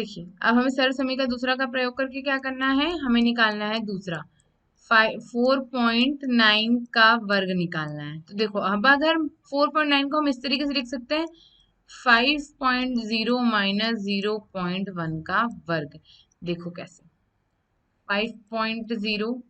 देखिए अब हमें सर्व समी का दूसरा का प्रयोग करके क्या करना है, हमें निकालना है दूसरा 4.9 का वर्ग निकालना है। तो देखो अब अगर 4.9 को हम इस तरीके से लिख सकते हैं 5.0 माइनस 0.1 का वर्ग। देखो कैसे, 5.0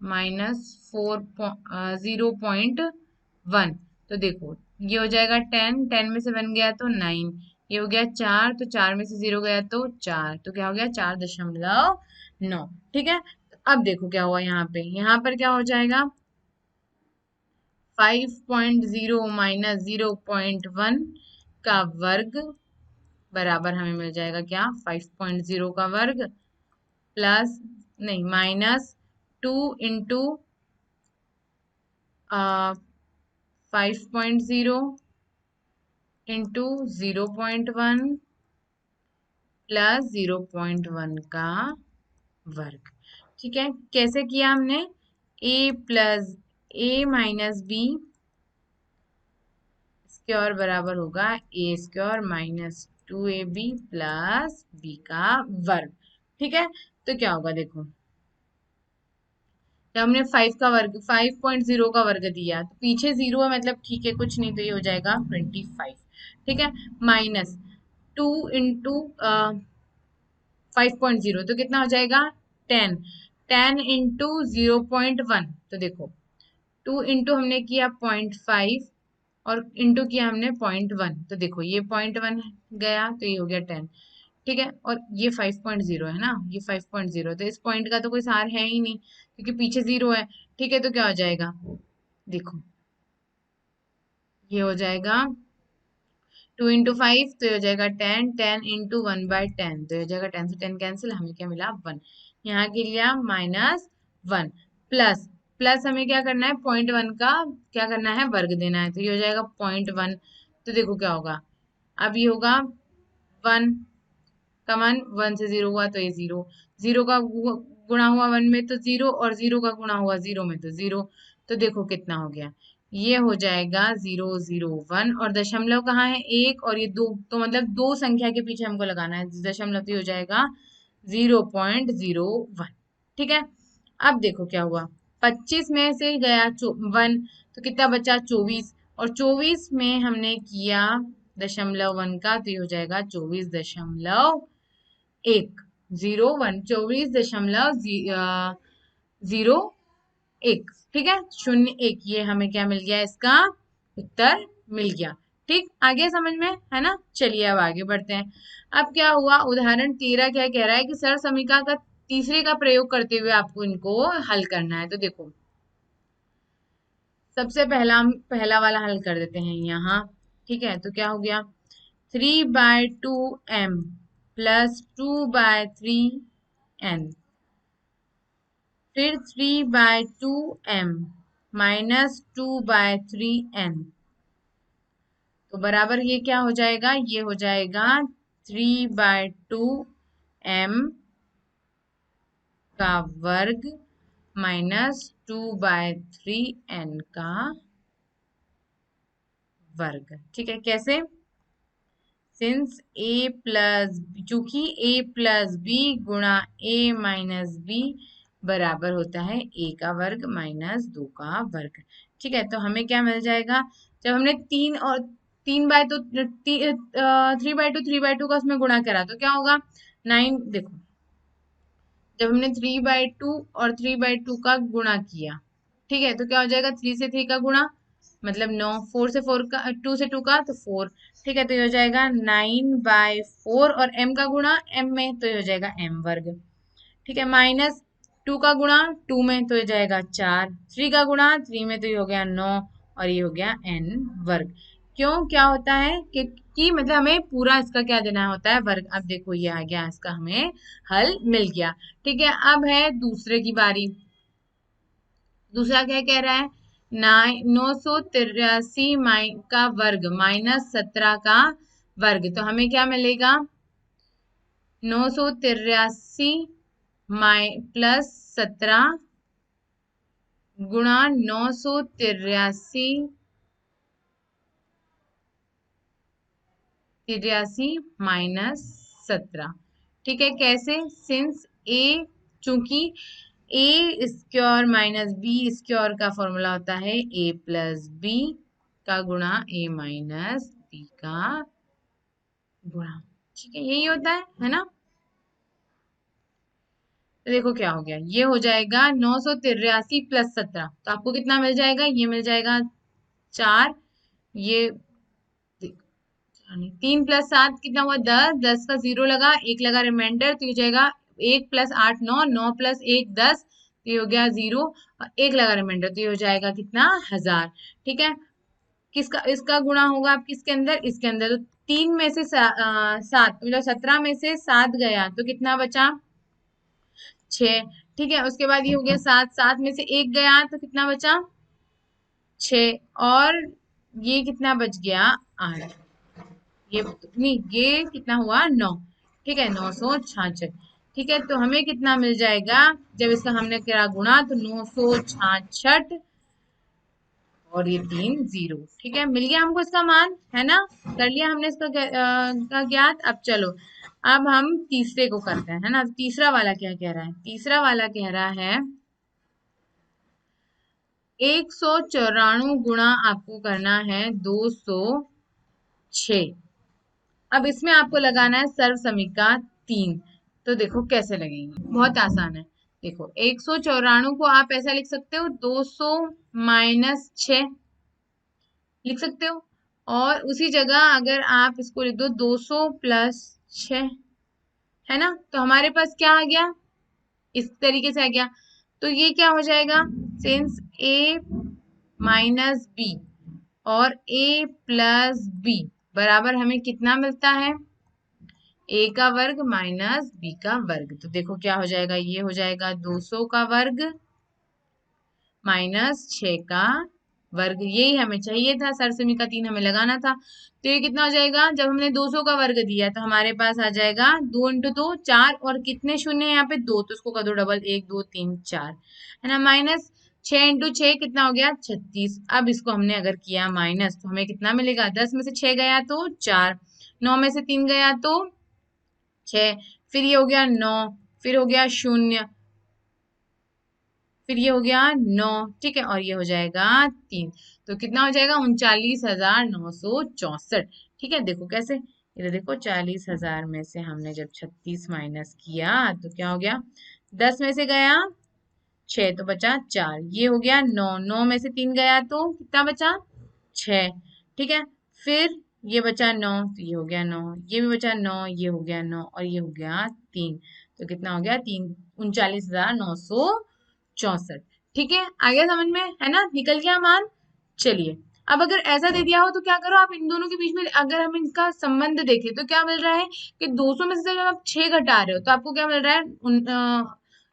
माइनस 0.1, तो देखो ये हो जाएगा 10, 10 में से 1 गया तो 9, ये हो गया 4, तो 4 में से 0 गया तो 4, तो क्या हो गया 4.9। ठीक है, अब देखो क्या हुआ यहाँ पर क्या हो जाएगा 5.0 माइनस 0.1 का वर्ग बराबर हमें मिल जाएगा क्या 5.0 का वर्ग प्लस नहीं माइनस 2 इंटू 5.0 इंटू 0.1 प्लस 0.1 का वर्ग। ठीक है, कैसे किया हमने, a plus a minus B square बराबर होगा a square minus 2ab plus b का वर्ग। ठीक है, तो क्या होगा देखो, जब हमने 5 का वर्ग 5.0 का वर्ग दिया तो पीछे 0 है मतलब ठीक है कुछ नहीं, तो ये हो जाएगा 25। ठीक है, माइनस 2 इंटू 5.0 तो कितना हो जाएगा 10, 10 इंटू 0.1, तो देखो 2 इंटू हमने किया 0.5 और इंटू किया हमने 0.1, तो देखो ये 0.1 गया तो ये हो गया 10। ठीक है, और ये 5.0 है ना, ये 5.0, तो इस पॉइंट का तो कोई सार है ही नहीं क्योंकि पीछे 0 है। ठीक है, तो क्या हो जाएगा देखो, ये हो जाएगा 2 इंटू 5 तो ये हो जाएगा 10, 10 इंटू 1/10 तो ये हो जाएगा 10 से 10 कैंसिल, हमें क्या मिला 1, यहाँ के लिया -1 प्लस प्लस हमें क्या करना है 0.1 का क्या करना है वर्ग देना है, तो ये हो जाएगा 0.1, तो देखो क्या होगा, अब ये होगा 1 का मान 1 से 0 हुआ तो ये 0, 0 का गुणा हुआ 1 में तो 0 और 0 का गुणा हुआ 0 में तो 0, तो देखो कितना हो गया, ये हो जाएगा 001 और दशमलव कहाँ है 1 और ये 2, तो मतलब दो संख्या के पीछे हमको लगाना है दशमलव, तो ये हो जाएगा 0.01। ठीक है, अब देखो क्या हुआ, 25 में से गया 1 तो कितना बचा 24, और 24 में हमने किया दशमलव 1 का तो ये हो जाएगा 24.1, 24.01। ठीक है, 01, ये हमें क्या मिल गया, इसका उत्तर मिल गया। ठीक, आगे समझ में है ना, चलिए अब आगे बढ़ते हैं। अब क्या हुआ, उदाहरण 13 क्या कह रहा है कि सर समीकरण का तीसरे का प्रयोग करते हुए आपको इनको हल करना है। तो देखो सबसे पहला वाला हल कर देते हैं यहाँ। ठीक है, तो क्या हो गया 3/2m प्लस 2/3n, फिर 3/2m माइनस 2/3n, तो बराबर ये क्या हो जाएगा, ये हो जाएगा 3/2m का वर्ग माइनस 2/3n का वर्ग। ठीक है, कैसे, सिंस a प्लस चूंकि a प्लस बी गुणा a माइनस बी बराबर होता है a का वर्ग माइनस 2 का वर्ग। ठीक है, तो हमें क्या मिल जाएगा, जब हमने 3/2 का उसमें गुणा करा तो क्या होगा 9, देखो जब हमने 3/2 और 3/2 का गुणा किया, ठीक है, तो क्या हो जाएगा 3 से 3 का गुणा मतलब 9, 4 से 4 का 2 से 2 का तो 4। ठीक है, तो ये हो जाएगा 9/4 और m का गुणा m में तो ये हो जाएगा m वर्ग। ठीक है, माइनस 2 का गुणा 2 में तो ये जाएगा 4, 3 का गुणा 3 में तो ये हो गया 9 और ये हो गया n वर्ग। क्यों, क्या होता है कि मतलब हमें पूरा इसका क्या देना होता है वर्ग। अब देखो ये आ गया, इसका हमें हल मिल गया। ठीक है, अब है दूसरे की बारी। दूसरा क्या कह रहा है, 983 का वर्ग माइनस 17 का वर्ग, तो हमें क्या मिलेगा 983 प्लस 17 गुणा 983 माइनस 17। ठीक है, कैसे? सिंस ए, चूंकि ए स्क्वायर माइनस बी स्क्वायर का फॉर्मूला होता है ए प्लस बी का गुणा ए माइनस बी का गुणा। ठीक है, यही होता है ना? तो देखो क्या हो गया, ये हो जाएगा 983 प्लस 17, तो आपको कितना मिल जाएगा? ये मिल जाएगा 4, ये 3 प्लस 7 कितना हुआ? 10, 10 का 0 लगा, 1 लगा रिमाइंडर, तो ये हो जाएगा 1 प्लस 8 9, 9 प्लस 1 10, तो ये हो गया 0, और 1 लगा रिमाइंडर, तो ये हो जाएगा कितना? 1000। ठीक है, किसका इसका गुणा होगा आप किसके अंदर? इसके अंदर। तो 3 में से 7 मतलब 17 में से 7 गया तो कितना बचा? 6। ठीक है, उसके बाद ये हो गया 7, 7 में से 1 गया तो कितना बचा? 6। और ये कितना बच गया? 8। ये नहीं, ये कितना हुआ? 9। ठीक है, 966। ठीक है, तो हमें कितना मिल जाएगा जब इसका हमने करा गुणा? तो 966 और ये 3 0। ठीक है, मिल गया हमको इसका मान, है ना? कर लिया हमने इसका का ज्ञात। अब चलो, अब हम तीसरे को करते हैं, है ना? तीसरा वाला क्या कह रहा है? तीसरा वाला कह रहा है 194 गुणा आपको करना है 206। अब इसमें आपको लगाना है सर्व समीका 3। तो देखो कैसे लगेगी, बहुत आसान है। देखो 194 को आप ऐसा लिख सकते हो, 200 माइनस 6 लिख सकते हो, और उसी जगह अगर आप इसको लिख दो 200 प्लस 6, है ना? तो हमारे पास क्या आ गया? इस तरीके से आ गया। तो ये क्या हो जाएगा? सिंस ए माइनस बी और ए प्लस बी बराबर हमें कितना मिलता है? ए का वर्ग माइनस बी का वर्ग। तो देखो क्या हो जाएगा, ये हो जाएगा 200 का वर्ग माइनस 6 का वर्ग। यही हमें चाहिए था, सरसमी का 3 हमें लगाना था। तो ये कितना हो जाएगा? जब हमने 200 का वर्ग दिया तो हमारे पास आ जाएगा 2 इंटू 2 4, और कितने शून्य है यहाँ पे? 2, तो उसको कर दो डबल, 1 2 3 4, है ना? माइनस 6 इंटू 6 कितना हो गया? 36। अब इसको हमने अगर किया माइनस तो हमें कितना मिलेगा? 10 में से 6 गया तो 4, 9 में से 3 गया तो 6, फिर ये हो गया 9, फिर हो गया 0, फिर ये हो गया 9। ठीक है, और ये हो जाएगा 3, तो कितना हो जाएगा? 39,964। ठीक है, देखो कैसे, इधर देखो 40,000 में से हमने जब 36 माइनस किया तो क्या हो गया? 10 में से गया 6 तो बचा 4, ये हो गया 9, 9 में से 3 गया तो कितना बचा? 6। ठीक है, फिर ये बचा 9, तो ये हो गया 9, ये भी बचा 9, ये हो गया 9, और ये हो गया 3, तो कितना हो गया? 39,964। ठीक है, आ गया समझ में, है ना? निकल गया मान। चलिए, अब अगर ऐसा दे दिया हो तो क्या करो आप, इन दोनों के बीच में अगर हम इनका संबंध देखें तो क्या मिल रहा है कि 200 में से जब आप 6 घटा रहे हो तो आपको क्या मिल रहा है?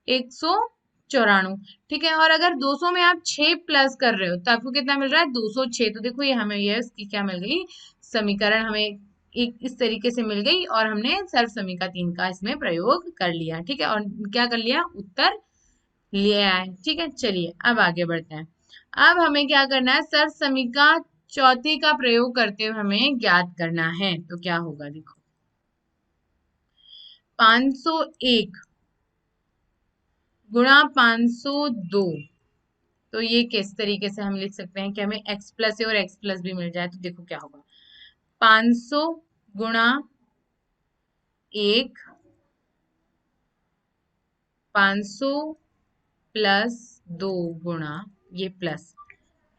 194। ठीक है, और अगर 200 में आप 6 प्लस कर रहे हो तो आपको कितना मिल रहा है? 206। तो देखो ये हमें ये इसकी क्या मिल गई? समीकरण हमें एक इस तरीके से मिल गई, और हमने सर्व समीका 3 का इसमें प्रयोग कर लिया। ठीक है, और क्या कर लिया? उत्तर ले आए। ठीक है, चलिए अब आगे बढ़ते हैं। अब हमें क्या करना है? सर्व समीका चौथी का प्रयोग करते हुए हमें ज्ञात करना है। तो क्या होगा? देखो 501 गुणा 502, तो ये किस तरीके से हम लिख सकते हैं कि हमें x प्लस और x प्लस भी मिल जाए? तो देखो क्या होगा, 500 गुणा 1, 500 प्लस 2 गुणा ये प्लस,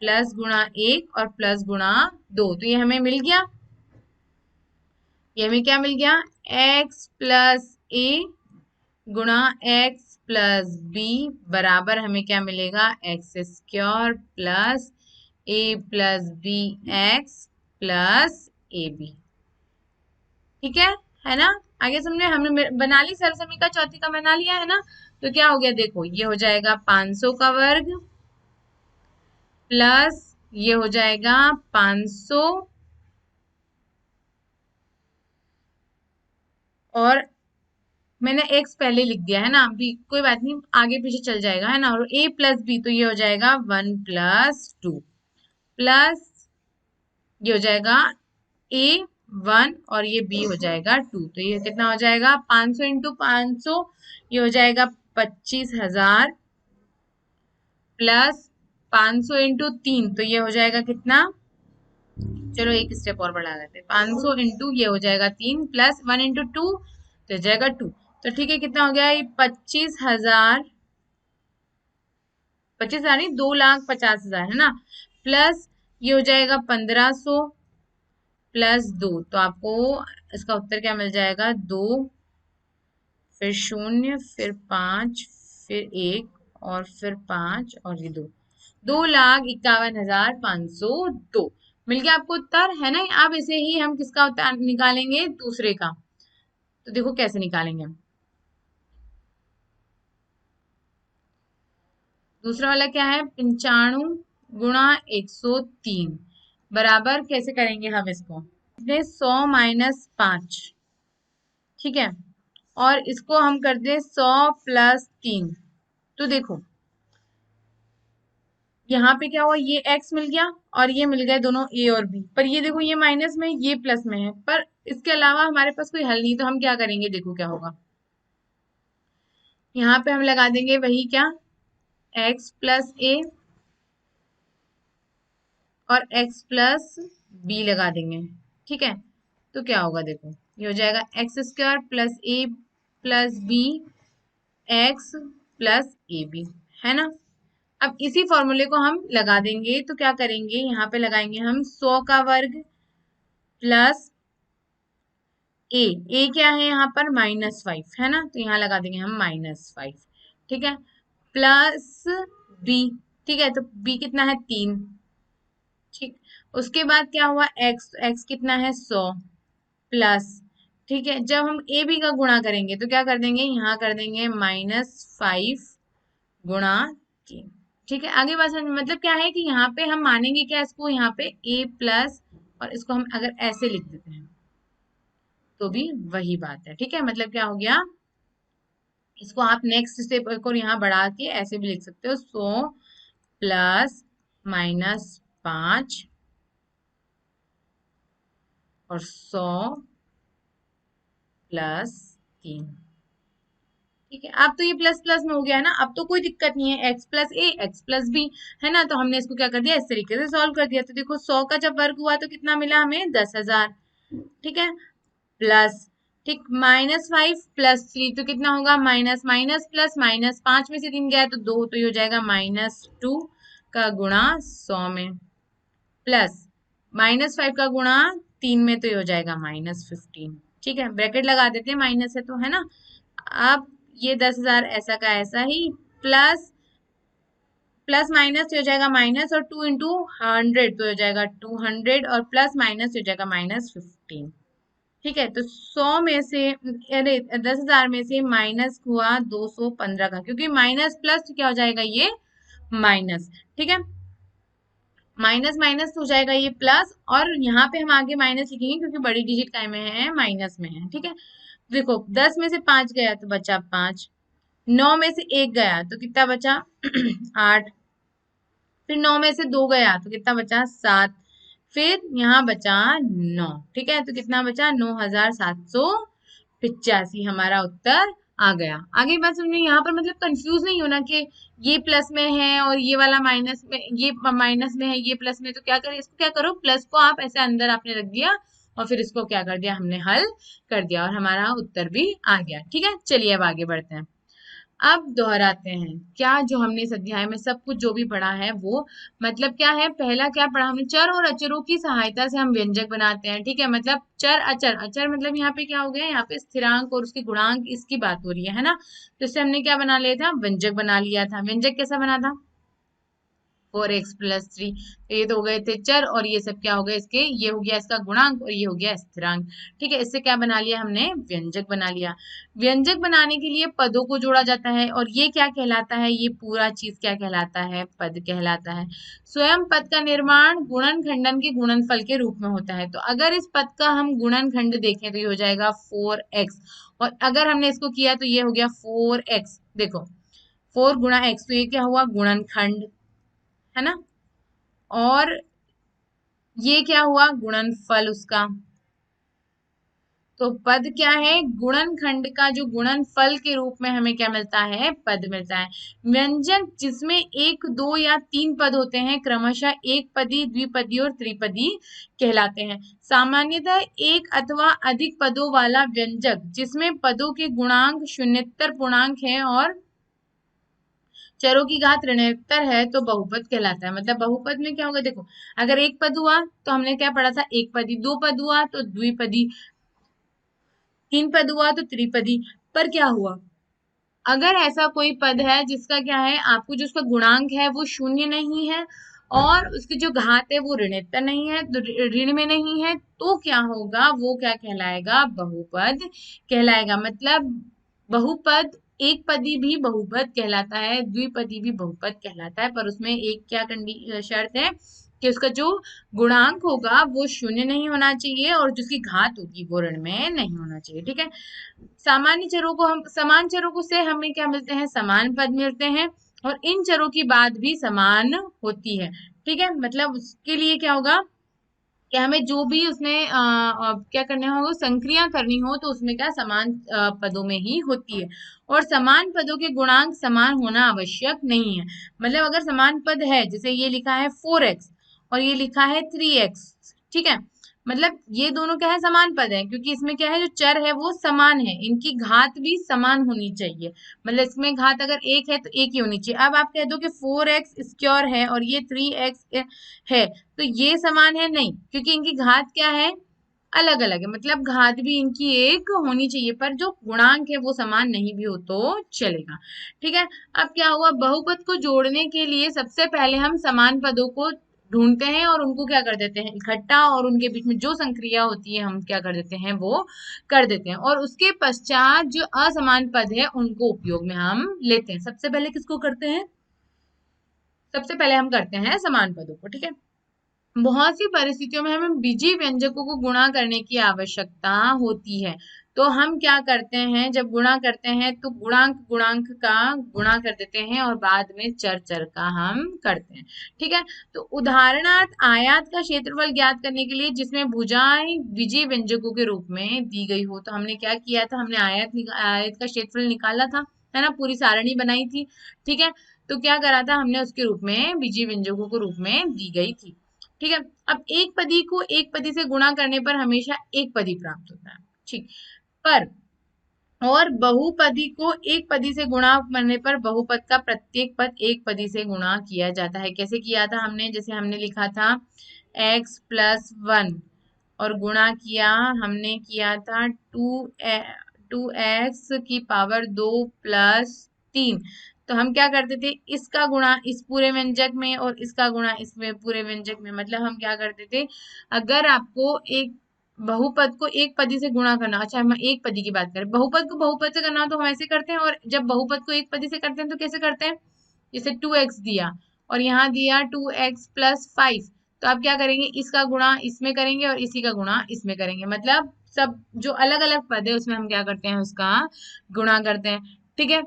प्लस गुणा 1 और प्लस गुणा 2, तो ये हमें मिल गया। ये हमें क्या मिल गया? x प्लस ए गुणा x प्लस बी बराबर हमें क्या मिलेगा? X square plus A plus B X plus A B. ठीक है ना? आगे समझे? हमने बना ली सर्व समीकरण चौथी का, बना लिया है ना? तो क्या हो गया? देखो ये हो जाएगा 500 का वर्ग प्लस ये हो जाएगा 500, और मैंने x पहले लिख दिया है ना, अभी कोई बात नहीं, आगे पीछे चल जाएगा, है ना? और a प्लस बी, तो ये हो जाएगा 1 प्लस 2 प्लस ये हो जाएगा a 1 और ये b हो जाएगा 2। तो ये कितना हो जाएगा 500 इंटू 500, ये हो जाएगा 25,000 प्लस 500 इंटू 3, तो ये हो जाएगा कितना, चलो एक स्टेप और बढ़ा देते हैं, 500 इंटू ये हो जाएगा 3 प्लस 1 इंटू 2 तो हो जाएगा 2। तो ठीक है, कितना हो गया ये 25,000, 25,000 नहीं 2,50,000 है ना, प्लस ये हो जाएगा 1,500 प्लस 2, तो आपको इसका उत्तर क्या मिल जाएगा, 2 फिर 0 फिर 5 फिर 1 और फिर 5 और ये 2, 2,51,502 मिल गया आपको उत्तर, है ना। अब इसे ही हम किसका उत्तर निकालेंगे, दूसरे का। तो देखो कैसे निकालेंगे हम। दूसरा वाला क्या है, 95 गुणा 103 बराबर, कैसे करेंगे हम इसको, 100 माइनस 5, ठीक है, और इसको हम कर दे 100 प्लस 3। तो देखो यहाँ पे क्या हुआ, ये x मिल गया और ये मिल गए दोनों a और b, पर ये देखो ये माइनस में ये प्लस में है, पर इसके अलावा हमारे पास कोई हल नहीं, तो हम क्या करेंगे, देखो क्या होगा, यहाँ पे हम लगा देंगे वही क्या, x प्लस a और x प्लस b लगा देंगे, ठीक है। तो क्या होगा, देखो ये हो जाएगा X square plus a plus b x plus A B, है ना। अब इसी फॉर्मूले को हम लगा देंगे, तो क्या करेंगे, यहाँ पे लगाएंगे हम 100 का वर्ग प्लस ए क्या है यहाँ पर -5, है ना, तो यहाँ लगा देंगे हम -5, ठीक है, प्लस बी, ठीक है, तो बी कितना है 3, ठीक। उसके बाद क्या हुआ, एक्स कितना है 100 प्लस, ठीक है, जब हम ए बी का गुणा करेंगे तो क्या कर देंगे, यहाँ कर देंगे -5 गुणा 3, ठीक है। आगे बात समझ, मतलब क्या है कि यहाँ पे हम मानेंगे क्या, इसको यहाँ पे a प्लस और इसको हम अगर ऐसे लिख देते हैं तो भी वही बात है, ठीक है। मतलब क्या हो गया, इसको आप नेक्स्ट स्टेप को यहाँ बढ़ा के ऐसे भी लिख सकते हो, 100 प्लस -5 और 100 प्लस 3, ठीक है। अब तो ये प्लस प्लस में हो गया है ना, अब तो कोई दिक्कत नहीं है, x प्लस ए एक्स प्लस बी, है ना। तो हमने इसको क्या कर दिया, इस तरीके से सॉल्व कर दिया। तो देखो 100 का जब वर्ग हुआ तो कितना मिला हमें, 10,000, ठीक है, प्लस, ठीक, -5 प्लस 3 तो कितना होगा, माइनस माइनस प्लस, -5 में से 3 गया तो 2, तो ये हो जाएगा -2 का गुणा 100 में, प्लस -5 का गुणा 3 में, तो ये हो जाएगा -15, ठीक है। ब्रैकेट लगा देते हैं, माइनस है तो, है ना। अब ये 10,000 ऐसा का ऐसा ही, प्लस प्लस माइनस हो जाएगा माइनस, और 2 इंटू 100 तो हो जाएगा 200, और प्लस माइनस हो जाएगा -15, ठीक है। तो 100 में से, अरे 10,000 में से माइनस हुआ 215 का, क्योंकि माइनस प्लस तो क्या हो जाएगा ये माइनस, ठीक है, माइनस माइनस हो जाएगा ये प्लस, और यहाँ पे हम आगे माइनस लिखेंगे क्योंकि बड़ी डिजिट काय में है, माइनस में है, ठीक है। देखो 10 में से 5 गया तो बचा 5, 9 में से 1 गया तो कितना बचा 8, फिर 9 में से 2 गया तो कितना बचा 7, फिर यहाँ बचा 9, ठीक है। तो कितना बचा 9,785 हमारा उत्तर आ गया। आगे बात समझिए, यहाँ पर मतलब कंफ्यूज नहीं होना कि ये प्लस में है और ये वाला माइनस में, ये माइनस में है ये प्लस में, तो क्या करें, इसको क्या करो, प्लस को आप ऐसे अंदर आपने रख दिया और फिर इसको क्या कर दिया, हमने हल कर दिया और हमारा उत्तर भी आ गया, ठीक है। चलिए अब आगे बढ़ते हैं। अब दोहराते हैं, क्या जो हमने इस अध्याय में सब कुछ जो भी पढ़ा है वो, मतलब क्या है, पहला क्या पढ़ा हमने, चर और अचरों की सहायता से हम व्यंजक बनाते हैं, ठीक है। मतलब चर अचर, अचर मतलब यहाँ पे क्या हो गया, यहाँ पे स्थिरांक और उसके गुणांक इसकी बात हो रही है ना। तो इससे हमने क्या बना लिया था, व्यंजक बना लिया था। व्यंजक कैसा बना था, 4x प्लस 3, तो ये तो हो गए थे चर, और ये सब क्या हो गए इसके, ये हो गया इसका गुणांक और ये हो गया स्थिरांक, ठीक है। इससे क्या बना लिया हमने, व्यंजक बना लिया। व्यंजक बनाने के लिए पदों को जोड़ा जाता है, और ये क्या कहलाता है, ये पूरा चीज क्या कहलाता है, पद कहलाता है। स्वयं पद का निर्माण गुणन खंडन के गुणनफल के रूप में होता है। तो अगर इस पद का हम गुणन खंड देखें तो ये हो जाएगा 4x, और अगर हमने इसको किया तो ये हो गया 4x, देखो 4 गुणा x, तो ये क्या हुआ, गुणनखंड, है ना। और ये क्या हुआ, गुणनफल उसका, तो पद क्या है, गुणनखंड का जो गुणनफल के रूप में हमें क्या मिलता है, पद मिलता है। व्यंजक जिसमें एक, दो या तीन पद होते हैं क्रमशः एक पदी, द्विपदी और त्रिपदी कहलाते हैं। सामान्यतः एक अथवा अधिक पदों वाला व्यंजक जिसमें पदों के गुणांक शून्येतर पूर्णांक है और चरों की घात ऋणोत्तर है तो बहुपद कहलाता है। मतलब बहुपद में क्या होगा, देखो अगर एक पद हुआ तो हमने क्या पढ़ा था, एक पदी, दो पद हुआ तो द्विपदी, तीन पद हुआ तो त्रिपदी। पर क्या हुआ, अगर ऐसा कोई पद है जिसका क्या है, आपको जो उसका गुणांक है वो शून्य नहीं है और उसकी जो घात है वो ऋणोत्तर नहीं है, तो ऋण में नहीं है, तो क्या होगा, वो क्या कहलाएगा, बहुपद कहलाएगा। मतलब बहुपद, एक पदी भी बहुपद कहलाता है, द्विपदी भी बहुपद कहलाता है, पर उसमें एक क्या शर्त है कि उसका जो गुणांक होगा वो शून्य नहीं होना चाहिए और जिसकी घात होगी वो ऋण में नहीं होना चाहिए। ठीक है, सामान्य चरों को हम, समान चरों को से हमें क्या मिलते हैं, समान पद मिलते हैं और इन चरों की बात भी समान होती है। ठीक है, मतलब उसके लिए क्या होगा कि हमें जो भी उसमें क्या करना हो, संक्रिया करनी हो तो उसमें क्या समान पदों में ही होती है। और समान पदों के गुणांक समान होना आवश्यक नहीं है। मतलब अगर समान पद है, जैसे ये लिखा है 4x और ये लिखा है 3x, ठीक है, मतलब ये दोनों क्या है, समान पद है, क्योंकि इसमें क्या है, जो चर है वो समान है, इनकी घात भी समान होनी चाहिए। मतलब इसमें घात अगर एक है तो एक ही होनी चाहिए। अब आप कह दो कि 4x स्क्वायर है और ये 3x है, तो ये समान है, नहीं, क्योंकि इनकी घात क्या है, अलग अलग है, मतलब घात भी इनकी एक होनी चाहिए, पर जो गुणांक है वो समान नहीं भी हो तो चलेगा। ठीक है, अब क्या हुआ, बहुपद को जोड़ने के लिए सबसे पहले हम समान पदों को ढूंढते हैं और उनको क्या कर देते हैं इकट्ठा, और उनके बीच में जो संक्रिया होती है हम क्या कर देते हैं, वो कर देते हैं, और उसके पश्चात जो असमान पद है उनको उपयोग में हम लेते हैं। सबसे पहले किसको करते हैं, सबसे पहले हम करते हैं समान पदों को। ठीक है, बहुत सी परिस्थितियों में हमें बीजीय व्यंजकों को गुणा करने की आवश्यकता होती है। तो हम क्या करते हैं, जब गुणा करते हैं तो गुणांक गुणांक का गुणा कर देते हैं और बाद में चर चर का हम करते हैं। ठीक है, तो उदाहरणार्थ आयत का क्षेत्रफल ज्ञात करने के लिए जिसमें भुजाएं बीजीय व्यंजकों के रूप में दी गई हो, तो हमने क्या किया था, हमने आयत का क्षेत्रफल निकाला था, है ना, पूरी सारणी बनाई थी। ठीक है, तो क्या करा था हमने, उसके रूप में बीजीय व्यंजकों के रूप में दी गई थी। ठीक है, अब एक पदी को एक पदी से गुणा करने पर हमेशा एक पदी प्राप्त होता है। ठीक, पर और बहुपदी को एक पदी से गुणा करने पर बहुपद का प्रत्येक पद एक पदी से गुणा किया जाता है। कैसे किया था हमने, जैसे हमने लिखा था x+1 और गुणा किया, हमने किया था 2x की पावर 2+3। तो हम क्या करते थे, इसका गुणा इस पूरे व्यंजक में और इसका गुणा इस पूरे व्यंजक में। मतलब हम क्या करते थे, अगर आपको एक बहुपद को एक पदी से गुणा करना, अच्छा हम एक पदी की बात करें, बहुपद को बहुपद से करना तो हम ऐसे करते हैं, और जब बहुपद को एक पदी से करते हैं तो कैसे करते हैं, जैसे 2x दिया और यहाँ दिया 2x+5, तो आप क्या करेंगे, इसका गुणा इसमें करेंगे और इसी का गुणा इसमें करेंगे। मतलब सब जो अलग अलग पद है उसमें हम क्या करते हैं, उसका गुणा करते हैं। ठीक है,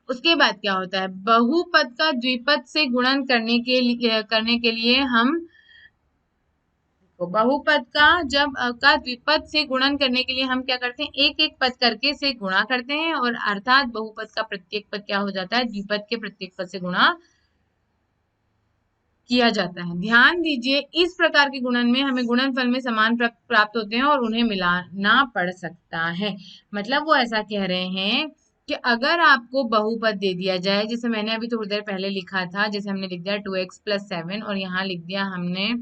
उसके बाद क्या होता है, बहुपद का द्विपद से गुणन करने के लिए हम, तो बहुपद का जब का द्विपद से गुणन करने के लिए हम क्या करते हैं, एक एक पद करके से गुणा करते हैं, और अर्थात बहुपद का प्रत्येक पद क्या हो जाता है, द्विपद के प्रत्येक पद से गुणा किया जाता है। ध्यान दीजिए, इस प्रकार के गुणन में हमें गुणनफल में समान प्राप्त होते हैं और उन्हें मिलाना पड़ सकता है। मतलब वो ऐसा कह रहे हैं कि अगर आपको बहुपद दे दिया जाए, जैसे मैंने अभी थोड़ी देर पहले लिखा था, जैसे हमने लिख दिया 2x+7 और यहाँ लिख दिया हमने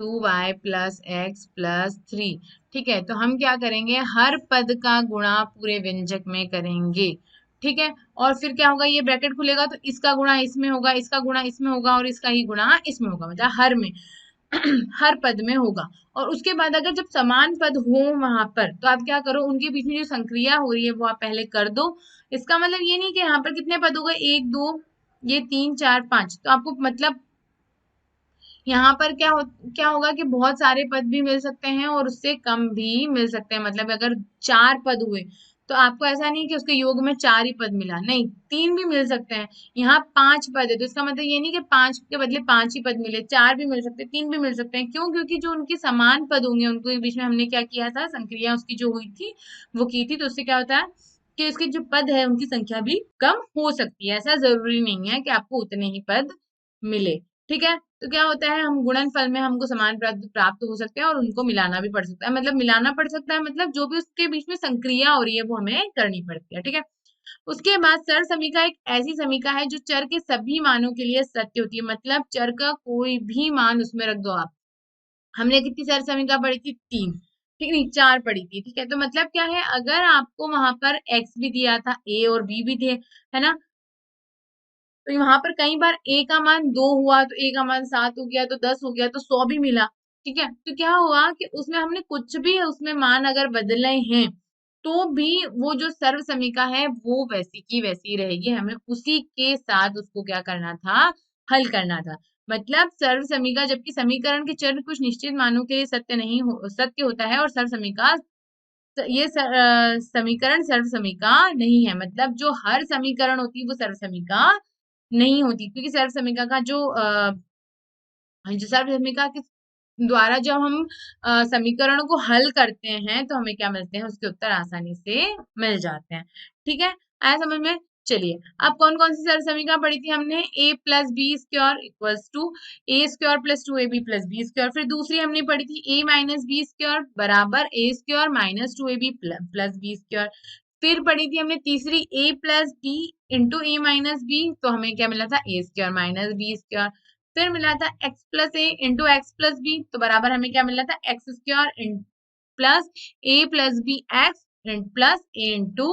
2y+x+3। ठीक है, तो हम क्या करेंगे, हर पद का गुणा पूरे व्यंजक में करेंगे। ठीक है, और फिर क्या होगा, ये ब्रैकेट खुलेगा तो इसका गुणा इसमें होगा, इसका गुणा इसमें होगा और इसका ही गुणा इसमें होगा, मतलब हर में हर पद में होगा। और उसके बाद अगर जब समान पद हो वहां पर, तो आप क्या करो, उनके बीच में जो संक्रिया हो रही है वो आप पहले कर दो। इसका मतलब ये नहीं कि यहाँ पर कितने पद हो गए, 1 2 ये 3 4 5, तो आपको मतलब यहाँ पर क्या होगा कि बहुत सारे पद भी मिल सकते हैं और उससे कम भी मिल सकते हैं। मतलब अगर 4 पद हुए तो आपको ऐसा नहीं कि उसके योग में 4 ही पद मिला, नहीं 3 भी मिल सकते हैं। यहाँ 5 पद है तो इसका मतलब ये नहीं कि 5 के बदले 5 ही पद मिले, 4 भी मिल सकते हैं, 3 भी मिल सकते हैं। क्यों? क्योंकि जो उनके समान पद होंगे उनको बीच में हमने क्या किया था, संक्रिया उसकी जो हुई थी वो की थी, तो उससे क्या होता है कि उसके जो पद है उनकी संख्या भी कम हो सकती है। ऐसा जरूरी नहीं है कि आपको उतने ही पद मिले। ठीक है, तो क्या होता है, हम गुणनफल में हमको समान पद प्राप्त हो सकते हैं और उनको मिलाना भी पड़ सकता है। मतलब मिलाना पड़ सकता है मतलब जो भी उसके बीच में संक्रिया हो रही है वो हमें करनी पड़ती है। ठीक है, उसके बाद सर समीका एक ऐसी समीका है जो चर के सभी मानों के लिए सत्य होती है। मतलब चर का कोई भी मान उसमें रख दो आप। हमने कितनी सर समीका पढ़ी थी? 3। ठीक नहीं, 4 पढ़ी थी। ठीक है, तो मतलब क्या है, अगर आपको वहां पर एक्स भी दिया था, ए और बी भी थे, है ना, तो वहां पर कई बार ए का मान 2 हुआ तो ए का मान 7 हो गया, तो 10 हो गया, तो 100 भी मिला। ठीक है, तो क्या हुआ कि उसमें हमने कुछ भी उसमें मान अगर बदले हैं तो भी वो जो सर्व समीका है वो वैसी की वैसी रहेगी। हमें उसी के साथ उसको क्या करना था, हल करना था। मतलब सर्व समीका, जबकि समीकरण के चर कुछ निश्चित मानों के लिए सत्य नहीं हो, सत्य होता है, और सर्व समीका ये समीकरण सर्व समीका नहीं है। मतलब जो हर समीकरण होती है वो सर्व समीका नहीं होती, क्योंकि सर्व समीका का जो सर्व समीका के द्वारा जब हम समीकरणों को हल करते हैं तो हमें क्या मिलते हैं, उसके उत्तर आसानी से मिल जाते हैं। ठीक है, आया समझ में? चलिए, अब कौन कौन सी सर्व समीकरण पढ़ी थी हमने? A plus B square equals to A square plus 2ab plus B square. फिर दूसरी हमने पढ़ी थी ए माइनस बी स्क्वायर बराबर A square minus 2ab plus B square. फिर पढ़ी थी हमने तीसरी A plus B into A minus B, तो हमें क्या मिला था, A square minus B square. फिर मिला था X plus A into X plus B, तो बराबर हमें क्या मिला था, X square plus A plus B X plus A into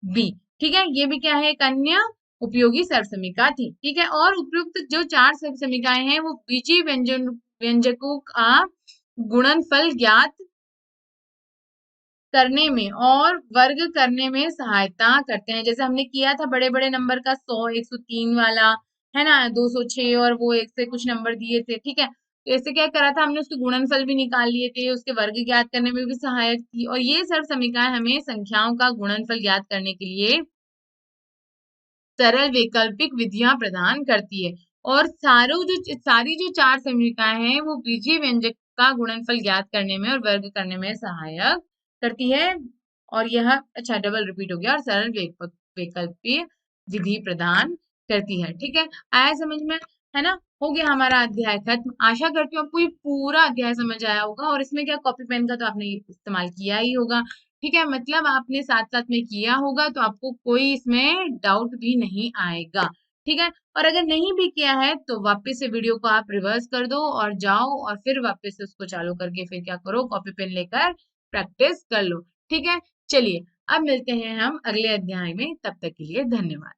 B. ठीक है, ये भी क्या है, एक अन्य उपयोगी सर्व समीका थी। ठीक है, और उपयुक्त जो 4 सर्व समीकाएं हैं वो बीजीय व्यंजकों का गुणनफल ज्ञात करने में और वर्ग करने में सहायता करते हैं। जैसे हमने किया था बड़े बड़े नंबर का 100 103 वाला, है ना, 206 और वो एक से कुछ नंबर दिए थे। ठीक है, तो ऐसे क्या करा था हमने, उसके गुणनफल भी निकाल लिए थे, उसके वर्ग ज्ञात करने में भी सहायक थी। और ये सर्व समीकरण हमें संख्याओं का गुणनफल ज्ञात करने के लिए सरल वैकल्पिक विधियां प्रदान करती है। और सारी जो 4 समीकरण हैं वो बीजीय व्यंजक का गुणनफल ज्ञात करने में और वर्ग करने में सहायक करती है। और यह अच्छा डबल रिपीट हो गया, और सरल वैकल्पिक विधि प्रदान करती है। ठीक है, आया समझ में? है ना, हो गया हमारा अध्याय खत्म। आशा करती हूँ आपको ये पूरा अध्याय समझ आया होगा। और इसमें क्या, कॉपी पेन का तो आपने इस्तेमाल किया ही होगा। ठीक है, मतलब आपने साथ साथ में किया होगा तो आपको कोई इसमें डाउट भी नहीं आएगा। ठीक है, और अगर नहीं भी किया है तो वापस से वीडियो को आप रिवर्स कर दो और जाओ और फिर वापस से उसको चालू करके फिर क्या करो, कॉपी पेन लेकर प्रैक्टिस कर लो। ठीक है, चलिए अब मिलते हैं हम अगले अध्याय में, तब तक के लिए धन्यवाद।